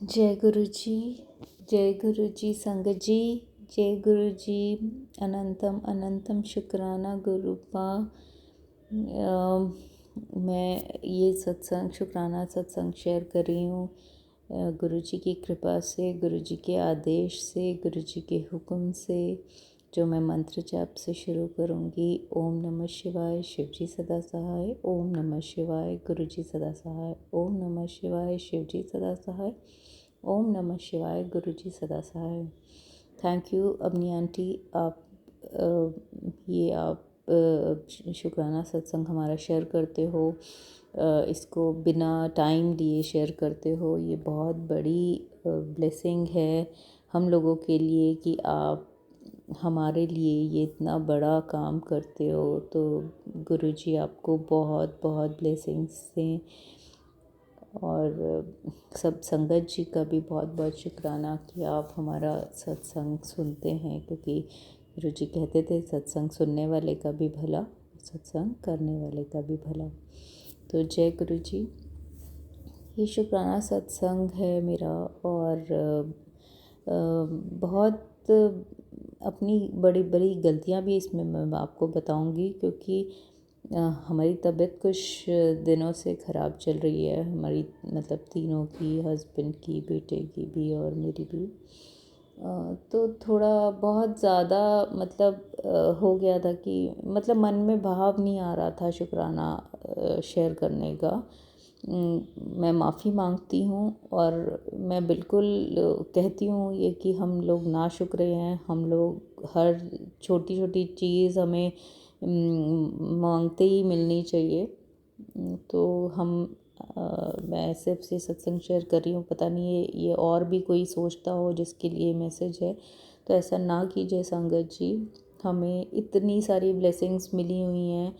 जय गुरु जी, जय गुरु जी संगत जी, जय गुरु जी। अनंतम अनंतम शुक्राना गुरुपा। मैं ये सत्संग शुक्राना सत्संग शेयर कर रही हूँ गुरु जी की कृपा से, गुरु जी के आदेश से, गुरु जी के हुक्म से, जो मैं मंत्र जाप से शुरू करूँगी। ओम नमः शिवाय, शिव जी सदा सहाय। ओम नमः शिवाय, गुरु जी सदा सहाय। ओम नमः शिवाय, शिव जी सदा सहाय। ओम नमः शिवाय, गुरु जी सदा सहाय। थैंक यू अवनी आंटी, आप शुक्राना सत्संग हमारा शेयर करते हो, इसको बिना टाइम लिए शेयर करते हो। ये बहुत बड़ी ब्लेसिंग है हम लोगों के लिए कि आप हमारे लिए ये इतना बड़ा काम करते हो। तो गुरु जी आपको बहुत बहुत ब्लेसिंग्स दें, और सब संगत जी का भी बहुत बहुत शुक्राना कि आप हमारा सत्संग सुनते हैं, क्योंकि गुरु जी कहते थे सत्संग सुनने वाले का भी भला, सत्संग करने वाले का भी भला। तो जय गुरु जी। ये शुक्राना सत्संग है मेरा, और बहुत अपनी बड़ी बड़ी गलतियाँ भी इसमें मैं आपको बताऊंगी, क्योंकि हमारी तबीयत कुछ दिनों से ख़राब चल रही है, हमारी मतलब तीनों की, हस्बैंड की, बेटे की भी और मेरी भी। तो थोड़ा बहुत ज़्यादा मतलब हो गया था कि मतलब मन में भाव नहीं आ रहा था शुक्राना शेयर करने का। मैं माफ़ी मांगती हूँ, और मैं बिल्कुल कहती हूँ ये कि हम लोग नाशुक्रे हैं। हम लोग हर छोटी छोटी चीज़ हमें मांगते ही मिलनी चाहिए। तो मैं सिर्फ से सत्संग शेयर कर रही हूँ, पता नहीं ये और भी कोई सोचता हो जिसके लिए मैसेज है, तो ऐसा ना कीजिए संगत जी। हमें इतनी सारी ब्लेसिंग्स मिली हुई हैं,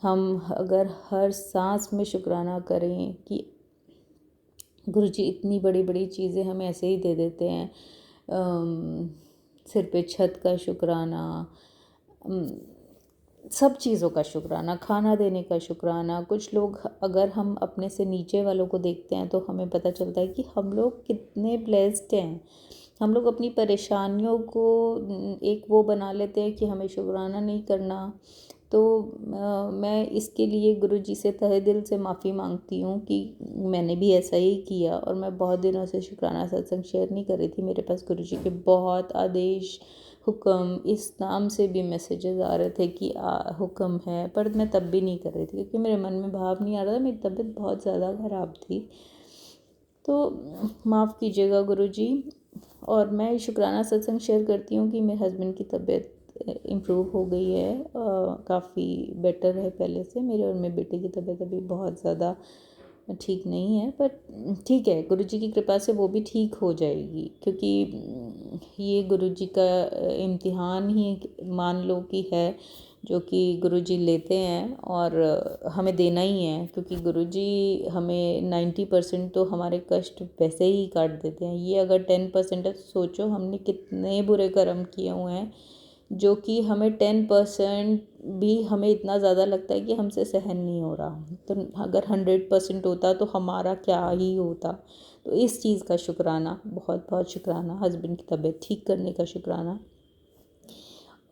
हम अगर हर सांस में शुक्राना करें कि गुरु जी इतनी बड़ी बड़ी चीज़ें हमें ऐसे ही दे देते हैं। सिर पे छत का शुक्राना, सब चीज़ों का शुक्राना, खाना देने का शुक्राना। कुछ लोग, अगर हम अपने से नीचे वालों को देखते हैं तो हमें पता चलता है कि हम लोग कितने ब्लेस्ड हैं। हम लोग अपनी परेशानियों को एक वो बना लेते हैं कि हमें शुक्राना नहीं करना। तो मैं इसके लिए गुरु जी से तहे दिल से माफ़ी मांगती हूँ कि मैंने भी ऐसा ही किया, और मैं बहुत दिनों से शुक्राना सत्संग शेयर नहीं कर रही थी। मेरे पास गुरु जी के बहुत आदेश, हुक्म, इस नाम से भी मैसेजेस आ रहे थे कि हुक्म है, पर मैं तब भी नहीं कर रही थी क्योंकि मेरे मन में भाव नहीं आ रहा था। मेरी तबीयत बहुत ज़्यादा ख़राब थी। तो माफ़ कीजिएगा गुरु जी। और मैं शुक्राना सत्संग शेयर करती हूँ कि मेरे हस्बैंड की तबीयत इम्प्रूव हो गई है, काफ़ी बेटर है पहले से। मेरे और मेरे बेटे की तबीयत अभी बहुत ज़्यादा ठीक नहीं है, पर ठीक है, गुरु जी की कृपा से वो भी ठीक हो जाएगी। क्योंकि ये गुरु जी का इम्तिहान ही मान लो कि है, जो कि गुरु जी लेते हैं और हमें देना ही है। क्योंकि गुरु जी हमें 90% तो हमारे कष्ट वैसे ही काट देते हैं। ये अगर 10% है तो सोचो हमने कितने बुरे कर्म किए हुए हैं, जो कि हमें 10% भी हमें इतना ज़्यादा लगता है कि हमसे सहन नहीं हो रहा। तो अगर 100% होता तो हमारा क्या ही होता। तो इस चीज़ का शुक्राना, बहुत बहुत शुक्राना। हस्बैंड की तबीयत ठीक करने का शुक्राना,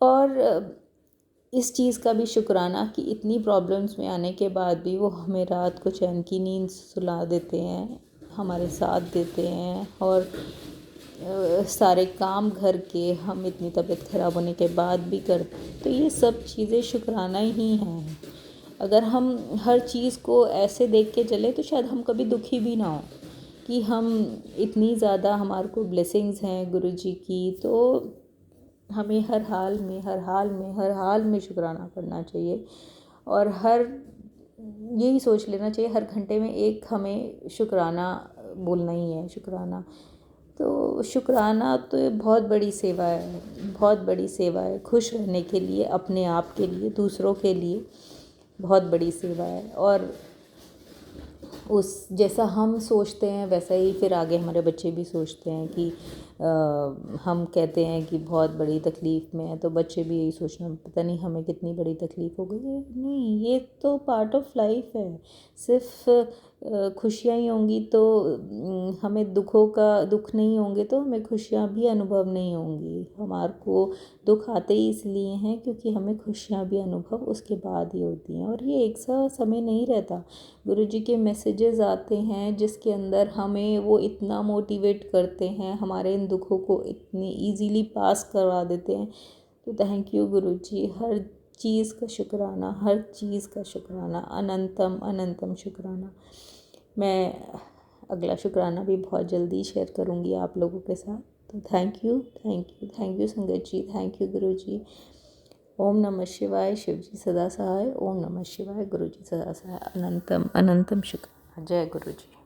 और इस चीज़ का भी शुक्राना कि इतनी प्रॉब्लम्स में आने के बाद भी वो हमें रात को चैन की नींद सुला देते हैं, हमारे साथ देते हैं। और सारे काम घर के हम इतनी तबीयत ख़राब होने के बाद भी करते हैं। तो ये सब चीज़ें शुक्राना ही हैं। अगर हम हर चीज़ को ऐसे देख के चले तो शायद हम कभी दुखी भी ना हो, कि हम इतनी ज़्यादा हमारे को ब्लेसिंग्स हैं गुरु जी की। तो हमें हर हाल में, हर हाल में, हर हाल में शुक्राना करना चाहिए, और यही सोच लेना चाहिए हर घंटे में एक हमें शुक्राना बोलना ही है, शुक्राना। तो शुक्राना तो बहुत बड़ी सेवा है, बहुत बड़ी सेवा है। खुश रहने के लिए, अपने आप के लिए, दूसरों के लिए बहुत बड़ी सेवा है। और उस जैसा हम सोचते हैं वैसा ही फिर आगे हमारे बच्चे भी सोचते हैं कि हम कहते हैं कि बहुत बड़ी तकलीफ़ में है, तो बच्चे भी यही सोचना, पता नहीं हमें कितनी बड़ी तकलीफ़ हो गई है। नहीं, ये तो पार्ट ऑफ लाइफ है। सिर्फ खुशियाँ ही होंगी तो हमें दुख नहीं होंगे तो हमें खुशियाँ भी अनुभव नहीं होंगी। हमारे को दुख आते ही इसलिए हैं क्योंकि हमें खुशियाँ भी अनुभव उसके बाद ही होती हैं। और ये एक सा समय नहीं रहता, गुरुजी के मैसेजेस आते हैं जिसके अंदर हमें वो इतना मोटिवेट करते हैं, हमारे इन दुखों को इतनी ईजीली पास करवा देते हैं। तो थैंक यू गुरुजी, हर चीज़ का शुक्राना, हर चीज़ का शुक्राना, अनंतम अनंतम शुक्राना। मैं अगला शुक्राना भी बहुत जल्दी शेयर करूँगी आप लोगों के साथ। तो thank you, thank you, thank you संगत जी, थैंक यू गुरुजी। ओम नमः शिवाय, शिव जी सदा सहाय। ओम नमः शिवाय, गुरुजी सदा सहाय। अनंतम अनंतम शुक्राना। जय गुरुजी।